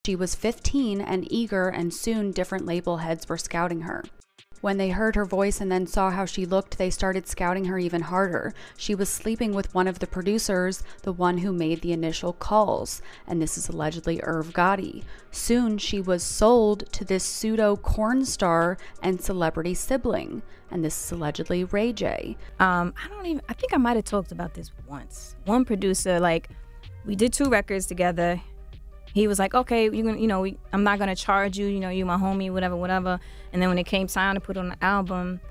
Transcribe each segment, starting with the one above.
She was 15 and eager, and soon different label heads were scouting her. When they heard her voice and then saw how she looked, they started scouting her even harder. She was sleeping with one of the producers, the one who made the initial calls, and this is allegedly Irv Gotti. Soon she was sold to this pseudo corn star and celebrity sibling, and this is allegedly Ray J. I think I might have talked about this once. One producer, like, we did 2 records together. He was like, okay, you're gonna, I'm not gonna charge you, you my homie, whatever. And then when it came time to put on the album,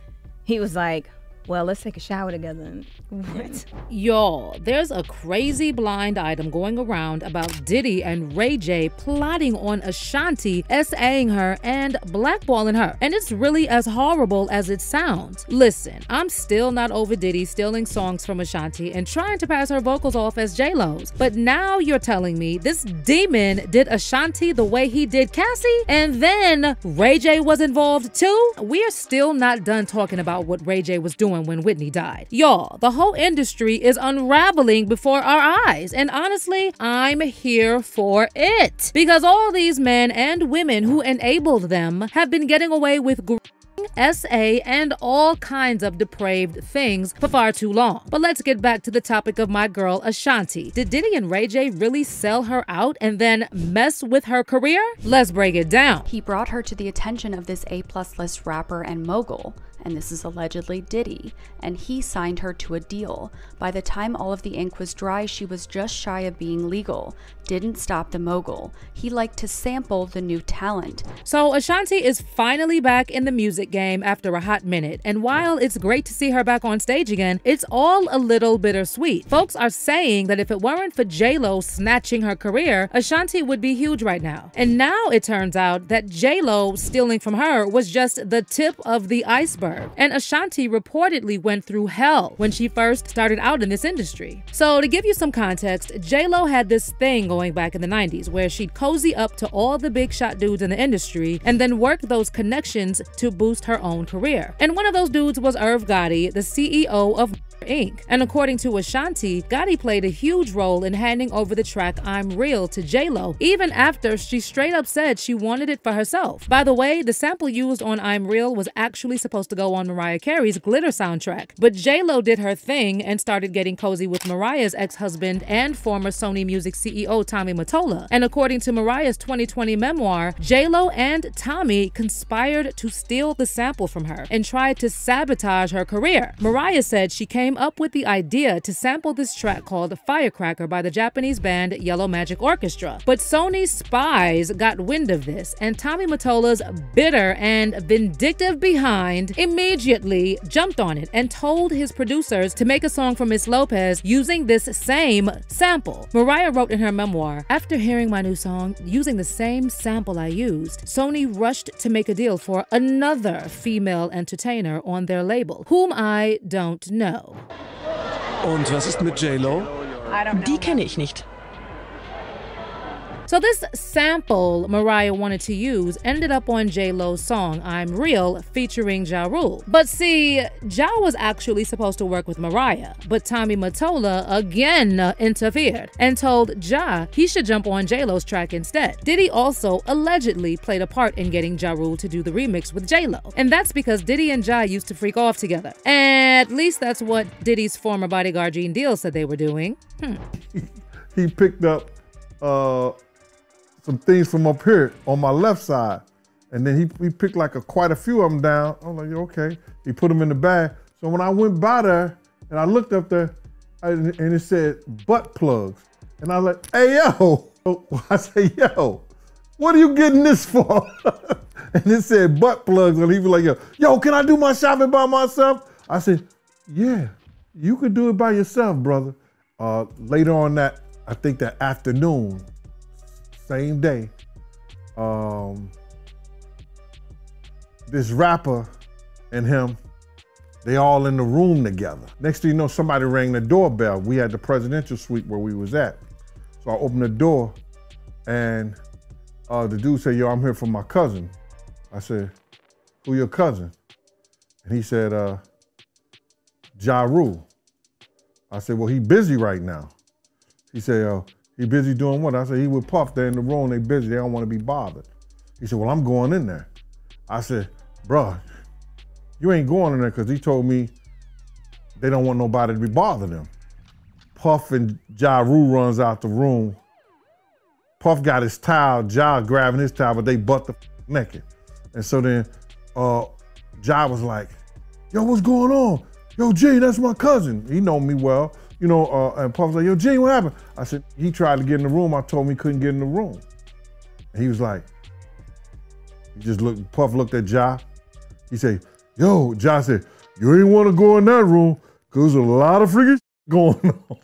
he was like, well, let's take a shower together. What? Y'all, there's a crazy blind item going around about Diddy and Ray J plotting on Ashanti, SAing her and blackballing her. And it's really as horrible as it sounds. Listen, I'm still not over Diddy stealing songs from Ashanti and trying to pass her vocals off as J-Lo's. But now you're telling me this demon did Ashanti the way he did Cassie? And then Ray J was involved too? We're still not done talking about what Ray J was doing when Whitney died. Y'all, the whole industry is unraveling before our eyes, and honestly, I'm here for it. Because all these men and women who enabled them have been getting away with SA and all kinds of depraved things for far too long. But let's get back to the topic of my girl Ashanti. Did Diddy and Ray J really sell her out and then mess with her career? Let's break it down. He brought her to the attention of this A+ list rapper and mogul, and this is allegedly Diddy, and he signed her to a deal. By the time all of the ink was dry, she was just shy of being legal. Didn't stop the mogul. He liked to sample the new talent. So Ashanti is finally back in the music game after a hot minute, and while it's great to see her back on stage again, it's all a little bittersweet. Folks are saying that if it weren't for J-Lo snatching her career, Ashanti would be huge right now. And now it turns out that J-Lo stealing from her was just the tip of the iceberg. And Ashanti reportedly went through hell when she first started out in this industry. So to give you some context, J-Lo had this thing going back in the 90s where she'd cozy up to all the big shot dudes in the industry and then work those connections to boost her own career. And one of those dudes was Irv Gotti, the CEO of Inc. And according to Ashanti, Gotti played a huge role in handing over the track I'm Real to J-Lo, even after she straight up said she wanted it for herself. By the way, the sample used on I'm Real was actually supposed to go on Mariah Carey's Glitter soundtrack, but J-Lo did her thing and started getting cozy with Mariah's ex-husband and former Sony Music CEO Tommy Mottola. And according to Mariah's 2020 memoir, J-Lo and Tommy conspired to steal the sample from her and tried to sabotage her career. Mariah said she came up with the idea to sample this track called Firecracker by the Japanese band Yellow Magic Orchestra. But Sony's spies got wind of this, and Tommy Mottola's bitter and vindictive behind immediately jumped on it and told his producers to make a song for Miss Lopez using this same sample. Mariah wrote in her memoir, "After hearing my new song using the same sample I used, Sony rushed to make a deal for another female entertainer on their label, whom I don't know." Und was ist mit J-Lo? Die kenne ich nicht. So this sample Mariah wanted to use ended up on J-Lo's song I'm Real featuring Ja Rule. But see, Ja was actually supposed to work with Mariah, but Tommy Mottola again interfered and told Ja he should jump on J-Lo's track instead. Diddy also allegedly played a part in getting Ja Rule to do the remix with J-Lo. And that's because Diddy and Ja used to freak off together. At least that's what Diddy's former bodyguard Gene Deal said they were doing. He picked up some things from up here on my left side. And then he picked like quite a few of them down. I was like, yeah, okay. He put them in the bag. So when I went by there and I looked up there and it said butt plugs. And I was like, hey, yo. I said, yo, what are you getting this for? And it said butt plugs. And he was like, yo, can I do my shopping by myself? I said, yeah, you could do it by yourself, brother. Later on that, I think that afternoon, same day, this rapper and him, they all in the room together. Next thing you know, somebody rang the doorbell. We had the presidential suite where we was at. So I opened the door and the dude said, yo, I'm here for my cousin. I said, who your cousin? And he said, Ja Rule. I said, well, he busy right now. He said, He busy doing what? I said, he with Puff. They're in the room, they busy, they don't want to be bothered. He said, well, I'm going in there. I said, bruh, you ain't going in there because he told me they don't want nobody to be bothering them. Puff and Ja Rule runs out the room. Puff got his towel, Ja grabbing his towel, but they butt the naked. And so then Ja was like, yo, what's going on? Yo, G, that's my cousin. He know me well. You know, and Puff was like, yo, G, what happened? I said, he tried to get in the room. I told him he couldn't get in the room. And he was like, he just looked, Puff looked at Ja. He said, yo, Ja said, you ain't want to go in that room because there's a lot of freaking going on.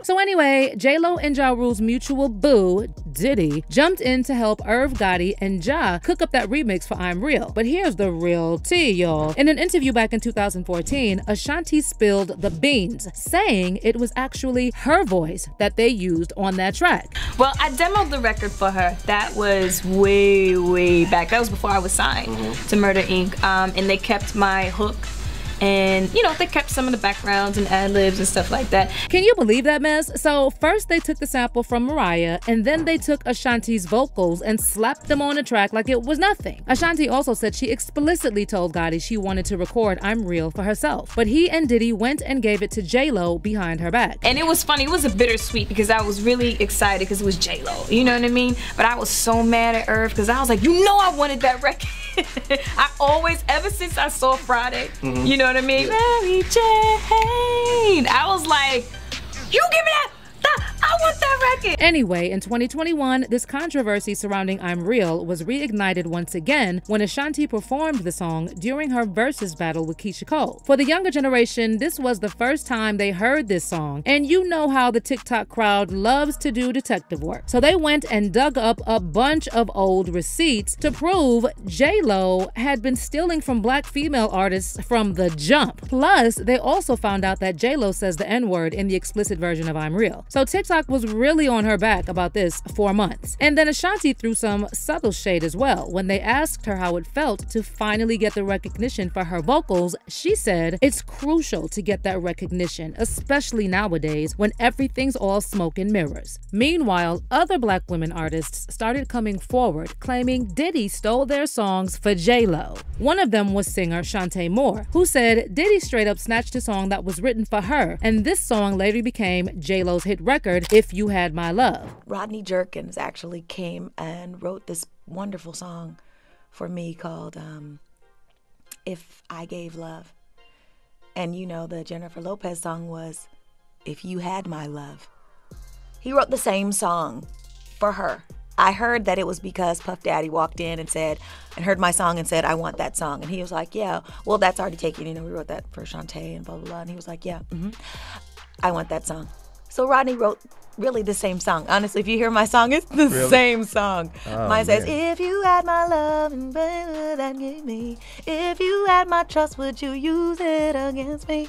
So anyway, J-Lo and Ja Rule's mutual boo, Diddy, jumped in to help Irv Gotti and Ja cook up that remix for I'm Real. But here's the real tea, y'all. In an interview back in 2014, Ashanti spilled the beans, saying it was actually her voice that they used on that track. Well, I demoed the record for her. That was way, way back. That was before I was signed to Murder Inc. And they kept my hook. And, you know, they kept some of the backgrounds and ad-libs and stuff like that. Can you believe that mess? So first they took the sample from Mariah, and then they took Ashanti's vocals and slapped them on the track like it was nothing. Ashanti also said she explicitly told Gotti she wanted to record I'm Real for herself, but he and Diddy went and gave it to J-Lo behind her back. And it was funny, it was a bittersweet because I was really excited because it was J-Lo, you know what I mean? But I was so mad at Irv because I was like, you know I wanted that record. I always, ever since I saw Friday, you know what I mean? Mary Jane. I was like, you give me that. I want that record. Anyway, in 2021, this controversy surrounding I'm Real was reignited once again when Ashanti performed the song during her versus battle with Keyshia Cole. For the younger generation, this was the first time they heard this song, and you know how the TikTok crowd loves to do detective work. So they went and dug up a bunch of old receipts to prove J-Lo had been stealing from black female artists from the jump. Plus, they also found out that J-Lo says the N-word in the explicit version of I'm Real. So TikTok was really on her back about this for months. And then Ashanti threw some subtle shade as well. When they asked her how it felt to finally get the recognition for her vocals, she said, it's crucial to get that recognition, especially nowadays when everything's all smoke and mirrors. Meanwhile, other black women artists started coming forward, claiming Diddy stole their songs for J-Lo. One of them was singer Shantae Moore, who said Diddy straight up snatched a song that was written for her, and this song later became J-Lo's hit record, If You Had My Love. Rodney Jerkins actually came and wrote this wonderful song for me called If I Gave Love. And you know, the Jennifer Lopez song was If You Had My Love. He wrote the same song for her. I heard that it was because Puff Daddy walked in and said, and heard my song and said, I want that song. And he was like, yeah, well, that's already taken. You know, we wrote that for Shantae and blah, blah, blah. And he was like, yeah, I want that song. So Rodney wrote really the same song. Honestly, if you hear my song, it's the same song. Oh, Mine says, if you had my love and baby that gave me, if you had my trust, would you use it against me?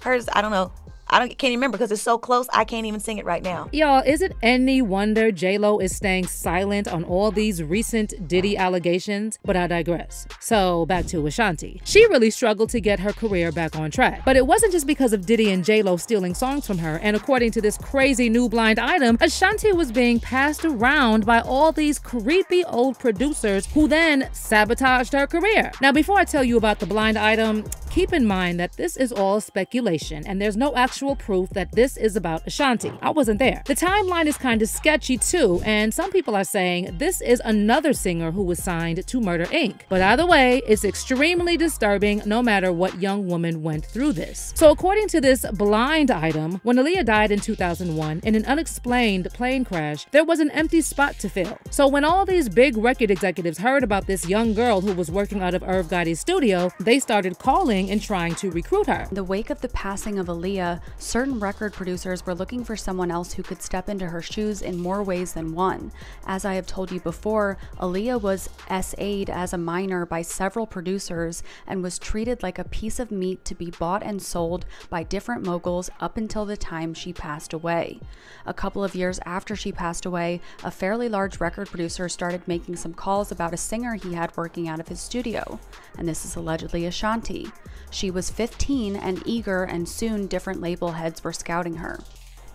Hers, I don't know. Can't even remember because it's so close, I can't even sing it right now. Y'all, is it any wonder J-Lo is staying silent on all these recent Diddy allegations? But I digress. So back to Ashanti. She really struggled to get her career back on track. But it wasn't just because of Diddy and J-Lo stealing songs from her, and according to this crazy new blind item, Ashanti was being passed around by all these creepy old producers who then sabotaged her career. Now, before I tell you about the blind item, keep in mind that this is all speculation and there's no actual proof that this is about Ashanti. I wasn't there. The timeline is kind of sketchy too, and some people are saying this is another singer who was signed to Murder Inc. But either way, it's extremely disturbing no matter what young woman went through this. So according to this blind item, when Aaliyah died in 2001 in an unexplained plane crash, there was an empty spot to fill. So when all these big record executives heard about this young girl who was working out of Irv Gotti's studio, they started calling and trying to recruit her. In the wake of the passing of Aaliyah, certain record producers were looking for someone else who could step into her shoes in more ways than one. As I have told you before, Aaliyah was SA'd as a minor by several producers and was treated like a piece of meat to be bought and sold by different moguls up until the time she passed away. A couple of years after she passed away, a fairly large record producer started making some calls about a singer he had working out of his studio, and this is allegedly Ashanti. She was 15 and eager, and soon different label heads were scouting her.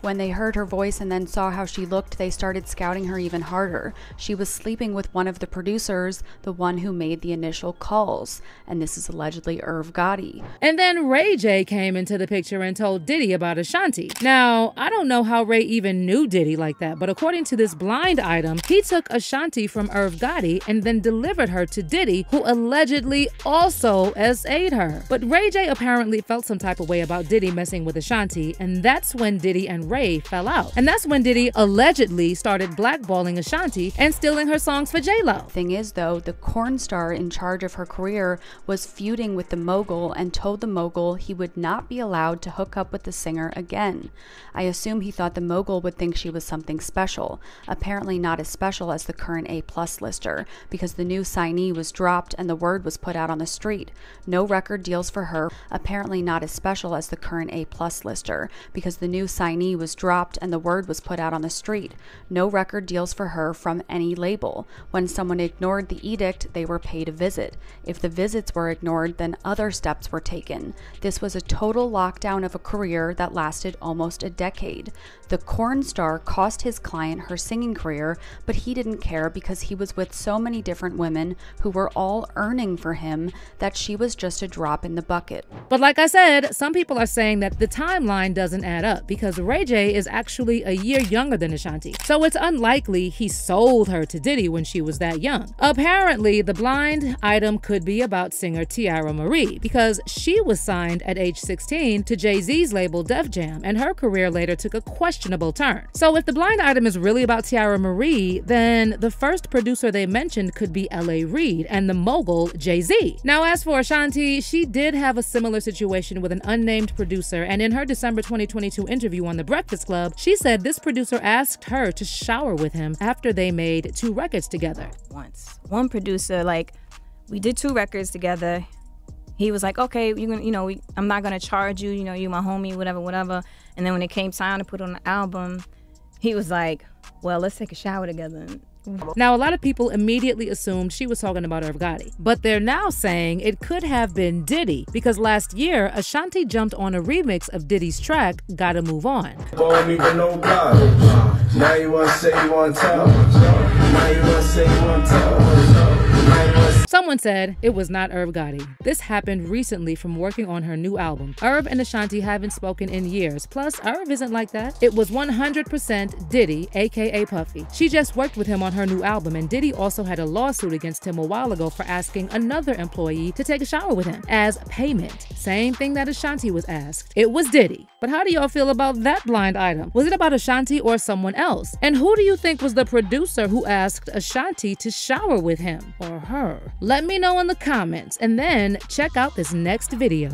When they heard her voice and then saw how she looked, they started scouting her even harder. She was sleeping with one of the producers, the one who made the initial calls, and this is allegedly Irv Gotti. And then Ray J came into the picture and told Diddy about Ashanti. Now, I don't know how Ray even knew Diddy like that, but according to this blind item, he took Ashanti from Irv Gotti and then delivered her to Diddy, who allegedly also SA'd her. But Ray J apparently felt some type of way about Diddy messing with Ashanti, and that's when Diddy and Ray fell out. And that's when Diddy allegedly started blackballing Ashanti and stealing her songs for J-Lo. Thing is though, the corn star in charge of her career was feuding with the mogul and told the mogul he would not be allowed to hook up with the singer again. I assume he thought the mogul would think she was something special, apparently not as special as the current A+ lister, because the new signee was dropped and the word was put out on the street. No record deals for her, apparently not as special as the current A+ lister, because the new signee was dropped and the word was put out on the street. No record deals for her from any label. When someone ignored the edict, they were paid a visit. If the visits were ignored, then other steps were taken. This was a total lockdown of a career that lasted almost a decade. The corn star cost his client her singing career, but he didn't care because he was with so many different women who were all earning for him that she was just a drop in the bucket. But like I said, some people are saying that the timeline doesn't add up because Ray J is actually a year younger than Ashanti, so it's unlikely he sold her to Diddy when she was that young. Apparently, the blind item could be about singer Tiara Marie because she was signed at age 16 to Jay-Z's label Def Jam, and her career later took a questionable turn. So if the blind item is really about Tiara Marie, then the first producer they mentioned could be L.A. Reid and the mogul Jay-Z. Now, as for Ashanti, she did have a similar situation with an unnamed producer, and in her December 2022 interview on The Breakfast Club, she said this producer asked her to shower with him after they made 2 records together. Once. One producer, like, we did 2 records together. He was like, okay, I'm not gonna charge you, you my homie, whatever. And then when it came time to put on the album, he was like, well, let's take a shower together. Now, a lot of people immediately assumed she was talking about Irv Gotti, but they're now saying it could have been Diddy because last year, Ashanti jumped on a remix of Diddy's track, Gotta Move On. Now you wanna say you wanna tell. Now you wanna say you wanna tell. Someone said it was not Irv Gotti. This happened recently from working on her new album. Irv and Ashanti haven't spoken in years, plus Irv isn't like that. It was 100% Diddy, aka Puffy. She just worked with him on her new album, and Diddy also had a lawsuit against him a while ago for asking another employee to take a shower with him as payment. Same thing that Ashanti was asked. It was Diddy. But how do y'all feel about that blind item? Was it about Ashanti or someone else? And who do you think was the producer who asked Ashanti to shower with him or her? Let me know in the comments, and then check out this next video.